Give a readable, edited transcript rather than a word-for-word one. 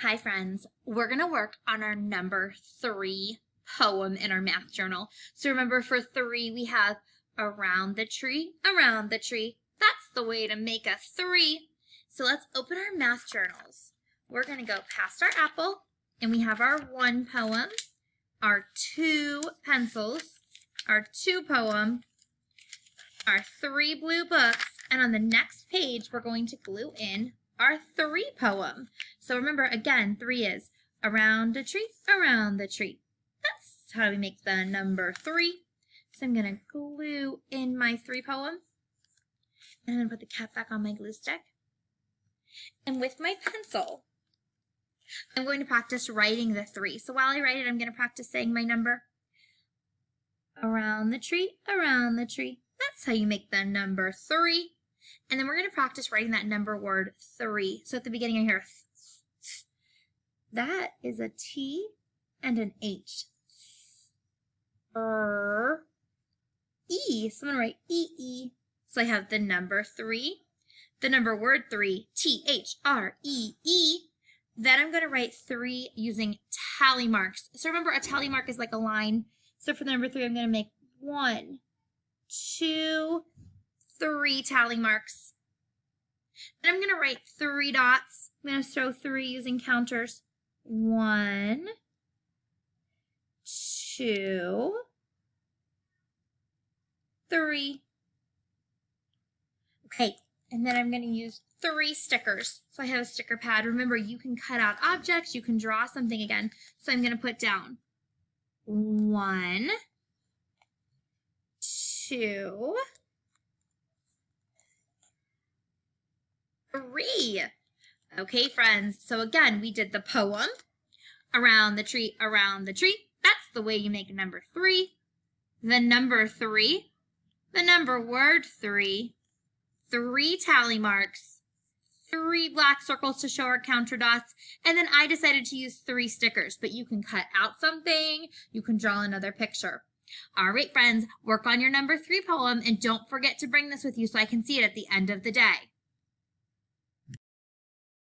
Hi friends, we're going to work on our number 3 poem in our math journal. So remember for 3 we have around the tree, around the tree. That's the way to make a 3. So let's open our math journals. We're going to go past our apple and we have our 1 poem, our 2 pencils, our 2 poem, our 3 blue books, and on the next page we're going to glue in our 3 poem. So remember, again, 3 is around the tree, around the tree. That's how we make the number 3. So I'm going to glue in my 3 poem. And I'm going to put the cap back on my glue stick. And with my pencil, I'm going to practice writing the 3. So while I write it, I'm going to practice saying my number. Around the tree, around the tree. That's how you make the number 3. And then we're going to practice writing that number word 3. So at the beginning I hear that is a T and an H. E. So I'm going to write E-E. So I have the number 3, the number word 3, T-H-R-E-E. Then I'm going to write 3 using tally marks. So remember, a tally mark is like a line. So for the number 3, I'm going to make 1, 2, 3 tally marks. Then I'm going to write 3 dots. I'm going to throw 3 using counters. 1, 2, 3. Okay, and then I'm going to use 3 stickers. So I have a sticker pad. Remember, you can cut out objects. You can draw something again. So I'm going to put down 1, 2, 3. Okay, friends, so again, we did the poem, around the tree, around the tree. That's the way you make number 3. The number 3, the number word 3, 3 tally marks, 3 black circles to show our counter dots, and then I decided to use 3 stickers, but you can cut out something, you can draw another picture. All right, friends, work on your number 3 poem, and don't forget to bring this with you so I can see it at the end of the day.